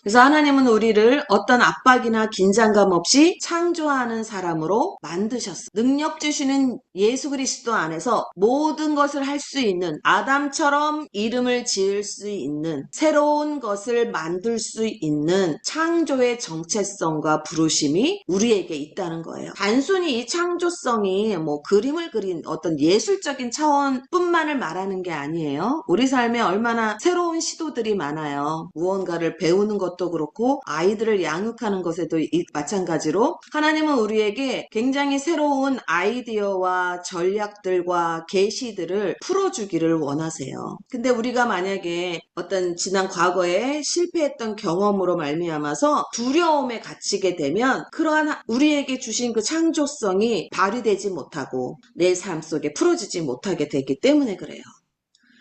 그래서 하나님은 우리를 어떤 압박이나 긴장감 없이 창조하는 사람으로 만드셨어요. 능력 주시는 예수 그리스도 안에서 모든 것을 할 수 있는, 아담처럼 이름을 지을 수 있는, 새로운 것을 만들 수 있는 창조의 정체성과 부르심이 우리에게 있다는 거예요. 단순히 이 창조성이 뭐 그림을 그린 어떤 예술적인 차원뿐만을 말하는 게 아니에요. 우리 삶에 얼마나 새로운 시도들이 많아요. 무언가를 배우는 것도 그렇고 아이들을 양육하는 것에도 마찬가지로 하나님은 우리에게 굉장히 새로운 아이디어와 전략들과 계시들을 풀어주기를 원하세요. 근데 우리가 만약에 어떤 지난 과거에 실패했던 경험으로 말미암아서 두려움에 갇히게 되면 그러한 우리에게 주신 그 창조성이 발휘되지 못하고 내 삶 속에 풀어지지 못하게 되기 때문에 그래요.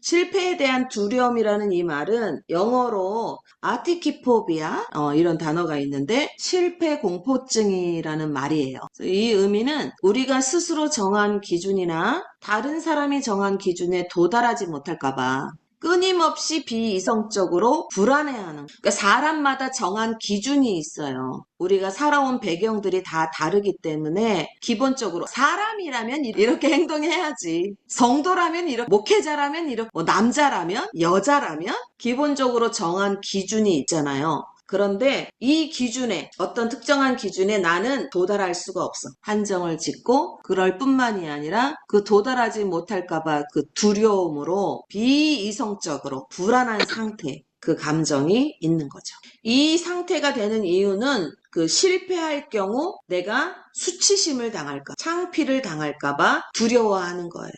실패에 대한 두려움이라는 이 말은 영어로 아티키포비아 이런 단어가 있는데 실패 공포증이라는 말이에요. 이 의미는 우리가 스스로 정한 기준이나 다른 사람이 정한 기준에 도달하지 못할까봐 끊임없이 비이성적으로 불안해하는, 그러니까 사람마다 정한 기준이 있어요. 우리가 살아온 배경들이 다 다르기 때문에 기본적으로 사람이라면 이렇게 행동해야지, 성도라면 이렇게, 목회자라면 이렇게, 뭐 남자라면, 여자라면 기본적으로 정한 기준이 있잖아요. 그런데 이 기준에, 어떤 특정한 기준에 나는 도달할 수가 없어. 한정을 짓고 그럴 뿐만이 아니라 그 도달하지 못할까봐 그 두려움으로 비이성적으로 불안한 상태, 그 감정이 있는 거죠. 이 상태가 되는 이유는 그 실패할 경우 내가 수치심을 당할까, 창피를 당할까봐 두려워하는 거예요.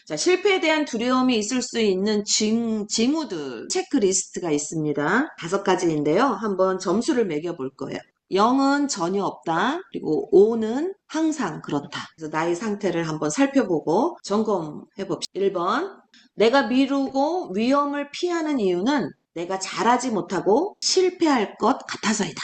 자, 실패에 대한 두려움이 있을 수 있는 징후들, 체크리스트가 있습니다. 5가지인데요. 한번 점수를 매겨볼 거예요. 0은 전혀 없다. 그리고 5는 항상 그렇다. 그래서 나의 상태를 한번 살펴보고 점검해 봅시다. 1번, 내가 미루고 위험을 피하는 이유는 내가 잘하지 못하고 실패할 것 같아서이다.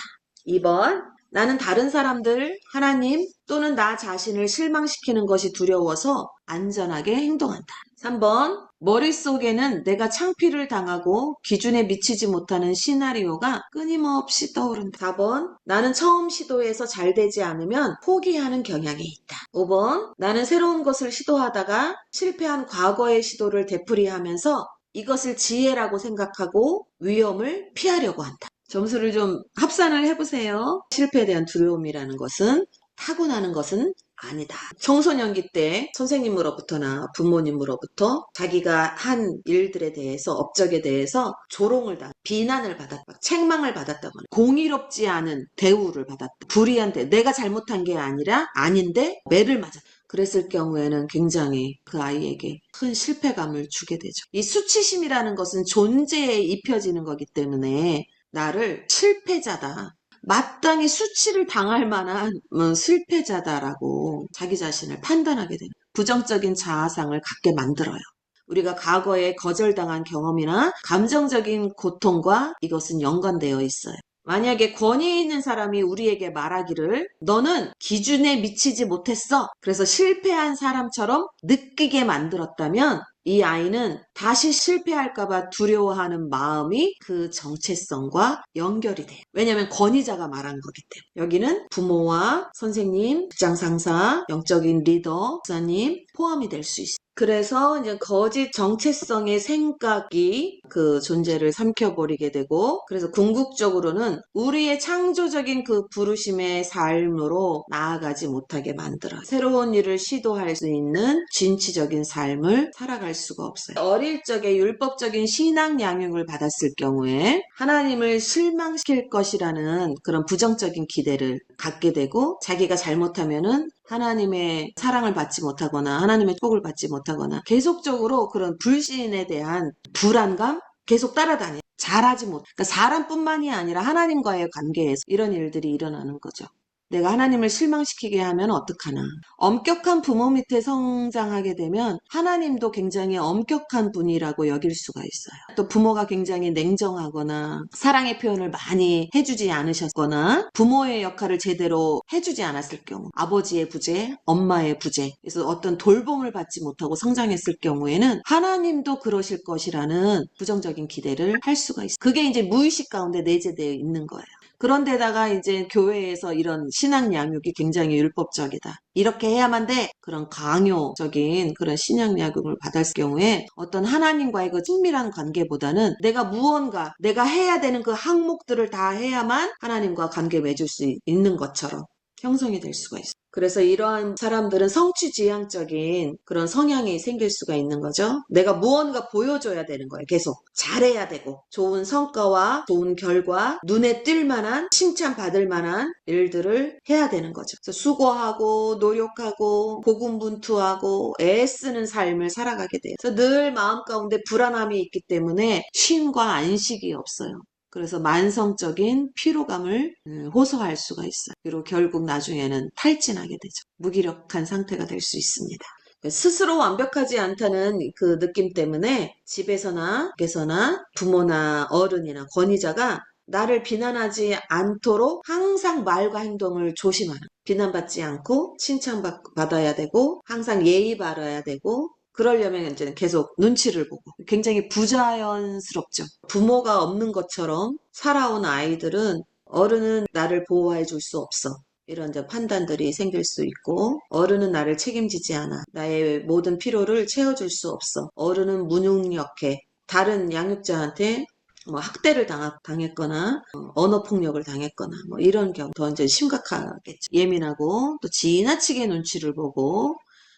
2번, 나는 다른 사람들, 하나님 또는 나 자신을 실망시키는 것이 두려워서 안전하게 행동한다. 3번, 머릿속에는 내가 창피를 당하고 기준에 미치지 못하는 시나리오가 끊임없이 떠오른다. 4번, 나는 처음 시도해서 잘 되지 않으면 포기하는 경향이 있다. 5번, 나는 새로운 것을 시도하다가 실패한 과거의 시도를 되풀이하면서 이것을 지혜라고 생각하고 위험을 피하려고 한다. 점수를 좀 합산을 해보세요. 실패에 대한 두려움이라는 것은 타고나는 것은 아니다. 청소년기 때 선생님으로부터나 부모님으로부터 자기가 한 일들에 대해서, 업적에 대해서 조롱을 받았다, 비난을 받았다, 책망을 받았다거나 공의롭지 않은 대우를 받았다, 불이한 대우, 내가 잘못한 게 아니라 아닌데 매를 맞았다. 그랬을 경우에는 굉장히 그 아이에게 큰 실패감을 주게 되죠. 이 수치심이라는 것은 존재에 입혀지는 거기 때문에 나를 실패자다, 마땅히 수치를 당할 만한 실패자다라고 자기 자신을 판단하게 되는, 부정적인 자아상을 갖게 만들어요. 우리가 과거에 거절당한 경험이나 감정적인 고통과 이것은 연관되어 있어요. 만약에 권위 있는 사람이 우리에게 말하기를 너는 기준에 미치지 못했어, 그래서 실패한 사람처럼 느끼게 만들었다면 이 아이는 다시 실패할까봐 두려워하는 마음이 그 정체성과 연결이 돼요. 왜냐하면 권위자가 말한 거기 때문에. 여기는 부모와 선생님, 직장 상사, 영적인 리더, 목사님 포함이 될 수 있어요. 그래서 이제 거짓 정체성의 생각이 그 존재를 삼켜버리게 되고, 그래서 궁극적으로는 우리의 창조적인 그 부르심의 삶으로 나아가지 못하게 만들어요. 새로운 일을 시도할 수 있는 진취적인 삶을 살아갈 수가 없어요. 어릴 적에 율법적인 신앙 양육을 받았을 경우에 하나님을 실망시킬 것이라는 그런 부정적인 기대를 갖게 되고, 자기가 잘못하면은 하나님의 사랑을 받지 못하거나 하나님의 축복을 받지 못하거나 계속적으로 그런 불신에 대한 불안감 계속 따라다녀요. 잘하지 못. 그러니까 사람뿐만이 아니라 하나님과의 관계에서 이런 일들이 일어나는 거죠. 내가 하나님을 실망시키게 하면 어떡하나. 엄격한 부모 밑에 성장하게 되면 하나님도 굉장히 엄격한 분이라고 여길 수가 있어요. 또 부모가 굉장히 냉정하거나 사랑의 표현을 많이 해주지 않으셨거나 부모의 역할을 제대로 해주지 않았을 경우, 아버지의 부재, 엄마의 부재, 그래서 어떤 돌봄을 받지 못하고 성장했을 경우에는 하나님도 그러실 것이라는 부정적인 기대를 할 수가 있어요. 그게 이제 무의식 가운데 내재되어 있는 거예요. 그런데다가 이제 교회에서 이런 신앙 양육이 굉장히 율법적이다. 이렇게 해야만 돼. 그런 강요적인 그런 신앙 양육을 받을 경우에 어떤 하나님과의 그 친밀한 관계보다는 내가 무언가, 내가 해야 되는 그 항목들을 다 해야만 하나님과 관계 맺을 수 있는 것처럼 형성이 될 수가 있어요. 그래서 이러한 사람들은 성취지향적인 그런 성향이 생길 수가 있는 거죠. 내가 무언가 보여줘야 되는 거예요. 계속 잘해야 되고 좋은 성과와 좋은 결과, 눈에 띌 만한 칭찬받을 만한 일들을 해야 되는 거죠. 그래서 수고하고 노력하고 고군분투하고 애쓰는 삶을 살아가게 돼요. 그래서 늘 마음 가운데 불안함이 있기 때문에 쉼과 안식이 없어요. 그래서 만성적인 피로감을 호소할 수가 있어요. 그리고 결국 나중에는 탈진하게 되죠. 무기력한 상태가 될 수 있습니다. 스스로 완벽하지 않다는 그 느낌 때문에 집에서나 밖에서나 부모나 어른이나 권위자가 나를 비난하지 않도록 항상 말과 행동을 조심하는, 비난받지 않고 칭찬받아야 되고 항상 예의 바라야 되고, 그러려면 이제는 계속 눈치를 보고 굉장히 부자연스럽죠. 부모가 없는 것처럼 살아온 아이들은 어른은 나를 보호해 줄 수 없어. 이런 이제 판단들이 생길 수 있고, 어른은 나를 책임지지 않아. 나의 모든 필요를 채워줄 수 없어. 어른은 무능력해. 다른 양육자한테 뭐 학대를 당했거나 언어폭력을 당했거나 뭐 이런 경우 더 이제 심각하겠죠. 예민하고 또 지나치게 눈치를 보고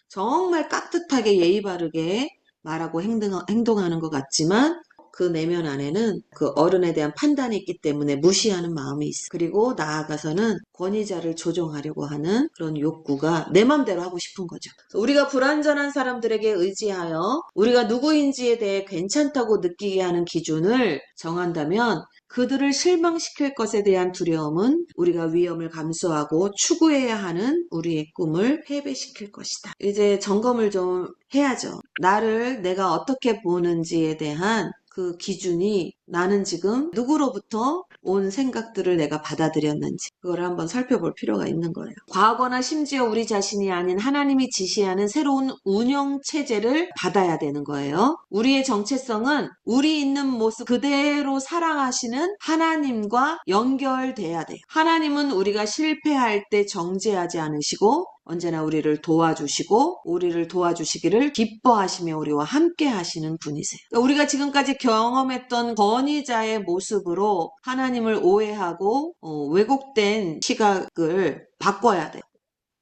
정말 깍듯하게 예의 바르게 말하고 행동하는 것 같지만 그 내면 안에는 그 어른에 대한 판단이 있기 때문에 무시하는 마음이 있어. 그리고 나아가서는 권위자를 조종하려고 하는 그런 욕구가 내 맘대로 하고 싶은 거죠. 우리가 불완전한 사람들에게 의지하여 우리가 누구인지에 대해 괜찮다고 느끼게 하는 기준을 정한다면 그들을 실망시킬 것에 대한 두려움은 우리가 위험을 감수하고 추구해야 하는 우리의 꿈을 패배시킬 것이다. 이제 점검을 좀 해야죠. 나를 내가 어떻게 보는지에 대한 그 기준이 나는 지금 누구로부터 온 생각들을 내가 받아들였는지 그걸 한번 살펴볼 필요가 있는 거예요. 과거나 심지어 우리 자신이 아닌 하나님이 지시하는 새로운 운영 체제를 받아야 되는 거예요. 우리의 정체성은 우리 있는 모습 그대로 사랑하시는 하나님과 연결돼야 돼요. 하나님은 우리가 실패할 때 정죄하지 않으시고 언제나 우리를 도와주시고 우리를 도와주시기를 기뻐하시며 우리와 함께 하시는 분이세요. 그러니까 우리가 지금까지 경험했던 권위자의 모습으로 하나님을 오해하고 왜곡된 시각을 바꿔야 돼요.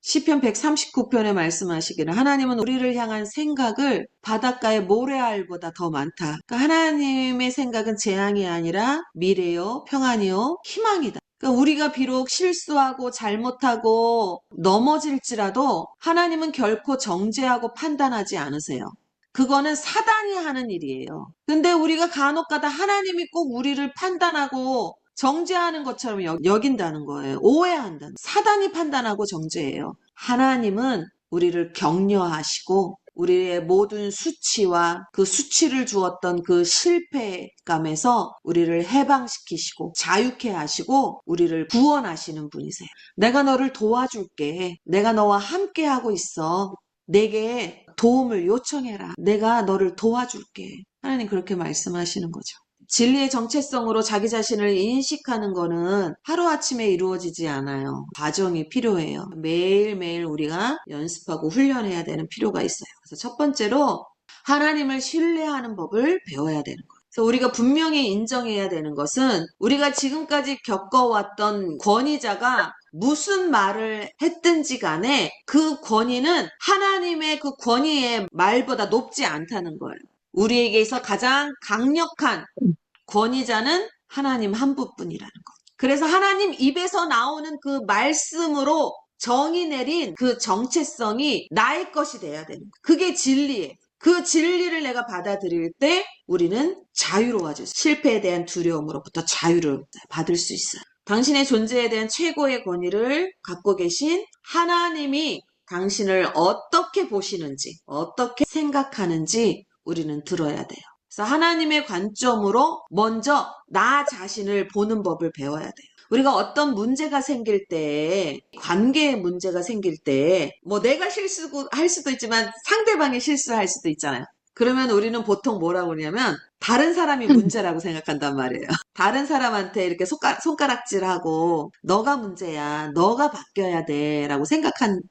시편 139편에 말씀하시기를 하나님은 우리를 향한 생각을 바닷가의 모래알보다 더 많다. 그러니까 하나님의 생각은 재앙이 아니라 미래요, 평안이요, 희망이다. 그러니까 우리가 비록 실수하고 잘못하고 넘어질지라도 하나님은 결코 정죄하고 판단하지 않으세요. 그거는 사단이 하는 일이에요. 근데 우리가 간혹가다 하나님이 꼭 우리를 판단하고 정죄하는 것처럼 여긴다는 거예요. 오해한다는. 사단이 판단하고 정죄해요. 하나님은 우리를 격려하시고 우리의 모든 수치와 그 수치를 주었던 그 실패감에서 우리를 해방시키시고 자유케 하시고 우리를 구원하시는 분이세요. 내가 너를 도와줄게. 내가 너와 함께 하고 있어. 내게 도움을 요청해라. 내가 너를 도와줄게. 하나님 그렇게 말씀하시는 거죠. 진리의 정체성으로 자기 자신을 인식하는 거는 하루아침에 이루어지지 않아요. 과정이 필요해요. 매일매일 우리가 연습하고 훈련해야 되는 필요가 있어요. 그래서 첫 번째로 하나님을 신뢰하는 법을 배워야 되는 거예요. 그래서 우리가 분명히 인정해야 되는 것은 우리가 지금까지 겪어왔던 권위자가 무슨 말을 했든지 간에 그 권위는 하나님의 그 권위의 말보다 높지 않다는 거예요. 우리에게서 가장 강력한 권위자는 하나님 한 분뿐이라는 것. 그래서 하나님 입에서 나오는 그 말씀으로 정의 내린 그 정체성이 나의 것이 돼야 되는 거예요. 그게 진리예요. 그 진리를 내가 받아들일 때 우리는 자유로워질 수 있어요. 실패에 대한 두려움으로부터 자유를 받을 수 있어요. 당신의 존재에 대한 최고의 권위를 갖고 계신 하나님이 당신을 어떻게 보시는지, 어떻게 생각하는지 우리는 들어야 돼요. 그래서 하나님의 관점으로 먼저 나 자신을 보는 법을 배워야 돼요. 우리가 어떤 문제가 생길 때, 관계에 문제가 생길 때, 뭐 내가 실수할 수도 있지만 상대방이 실수할 수도 있잖아요. 그러면 우리는 보통 뭐라고 그러냐면 다른 사람이 문제라고 생각한단 말이에요. 다른 사람한테 이렇게 손가락질하고 너가 문제야, 너가 바뀌어야 돼 라고 생각하는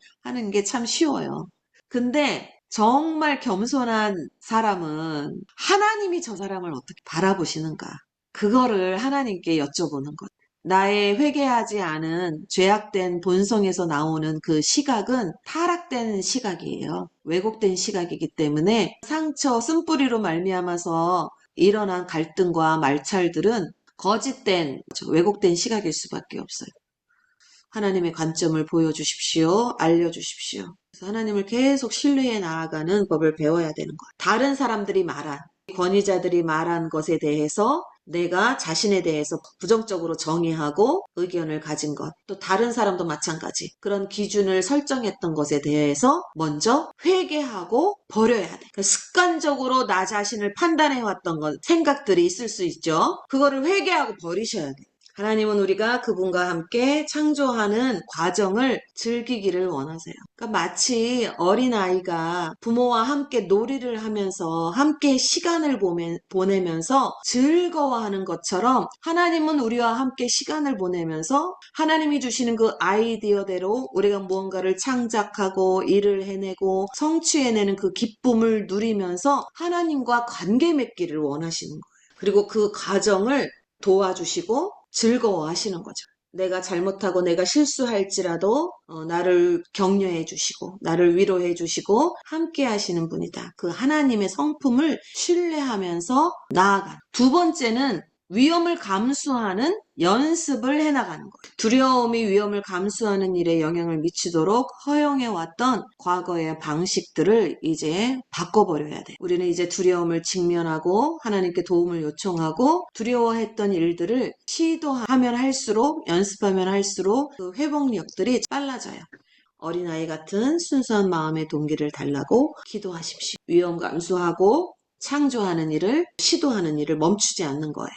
게 참 쉬워요. 근데 정말 겸손한 사람은 하나님이 저 사람을 어떻게 바라보시는가, 그거를 하나님께 여쭤보는 것. 나의 회개하지 않은 죄악된 본성에서 나오는 그 시각은 타락된 시각이에요. 왜곡된 시각이기 때문에 상처, 쓴뿌리로 말미암아서 일어난 갈등과 말찰들은 거짓된, 왜곡된 시각일 수밖에 없어요. 하나님의 관점을 보여주십시오. 알려주십시오. 그래서 하나님을 계속 신뢰해 나아가는 법을 배워야 되는 거예요. 다른 사람들이 말한, 권위자들이 말한 것에 대해서 내가 자신에 대해서 부정적으로 정의하고 의견을 가진 것, 또 다른 사람도 마찬가지 그런 기준을 설정했던 것에 대해서 먼저 회개하고 버려야 돼. 그러니까 습관적으로 나 자신을 판단해왔던 것, 생각들이 있을 수 있죠. 그거를 회개하고 버리셔야 돼. 하나님은 우리가 그분과 함께 창조하는 과정을 즐기기를 원하세요. 그러니까 마치 어린아이가 부모와 함께 놀이를 하면서 함께 시간을 보내면서 즐거워하는 것처럼 하나님은 우리와 함께 시간을 보내면서 하나님이 주시는 그 아이디어대로 우리가 무언가를 창작하고 일을 해내고 성취해내는 그 기쁨을 누리면서 하나님과 관계 맺기를 원하시는 거예요. 그리고 그 과정을 도와주시고 즐거워하시는 거죠. 내가 잘못하고 내가 실수할지라도 나를 격려해 주시고 나를 위로해 주시고 함께 하시는 분이다. 그 하나님의 성품을 신뢰하면서 나아가는. 두 번째는 위험을 감수하는 연습을 해나가는 거예요. 두려움이 위험을 감수하는 일에 영향을 미치도록 허용해왔던 과거의 방식들을 이제 바꿔버려야 돼. 우리는 이제 두려움을 직면하고 하나님께 도움을 요청하고 두려워했던 일들을 시도하면 할수록, 연습하면 할수록 그 회복력들이 빨라져요. 어린아이 같은 순수한 마음의 동기를 달라고 기도하십시오. 위험 감수하고 창조하는 일을, 시도하는 일을 멈추지 않는 거예요.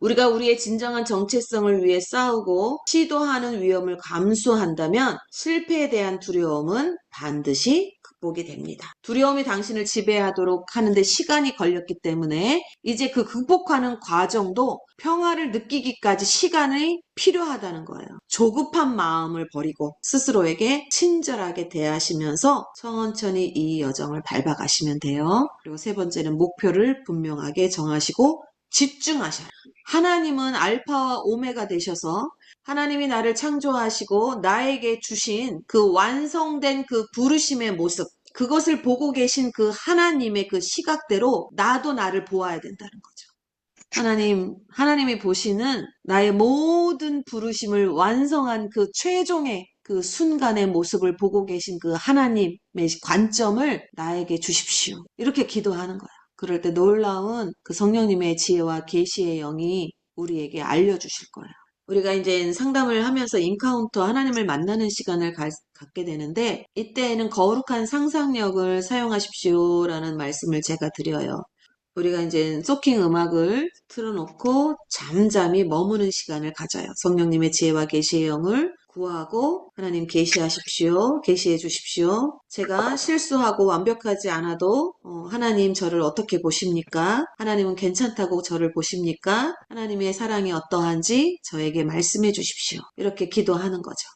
우리가 우리의 진정한 정체성을 위해 싸우고 시도하는 위험을 감수한다면 실패에 대한 두려움은 반드시 극복이 됩니다. 두려움이 당신을 지배하도록 하는데 시간이 걸렸기 때문에 이제 그 극복하는 과정도 평화를 느끼기까지 시간이 필요하다는 거예요. 조급한 마음을 버리고 스스로에게 친절하게 대하시면서 천천히 이 여정을 밟아가시면 돼요. 그리고 세 번째는 목표를 분명하게 정하시고 집중하셔요. 하나님은 알파와 오메가 되셔서 하나님이 나를 창조하시고 나에게 주신 그 완성된 그 부르심의 모습, 그것을 보고 계신 그 하나님의 그 시각대로 나도 나를 보아야 된다는 거죠. 하나님이 보시는 나의 모든 부르심을 완성한 그 최종의 그 순간의 모습을 보고 계신 그 하나님의 관점을 나에게 주십시오. 이렇게 기도하는 거야. 그럴 때 놀라운 그 성령님의 지혜와 계시의 영이 우리에게 알려주실 거예요. 우리가 이제 상담을 하면서 인카운터, 하나님을 만나는 시간을 갖게 되는데 이때에는 거룩한 상상력을 사용하십시오라는 말씀을 제가 드려요. 우리가 이제 소킹 음악을 틀어놓고 잠잠히 머무는 시간을 가져요. 성령님의 지혜와 계시의 영을 구하고 하나님 계시하십시오. 계시해 주십시오. 제가 실수하고 완벽하지 않아도 하나님 저를 어떻게 보십니까? 하나님은 괜찮다고 저를 보십니까? 하나님의 사랑이 어떠한지 저에게 말씀해 주십시오. 이렇게 기도하는 거죠.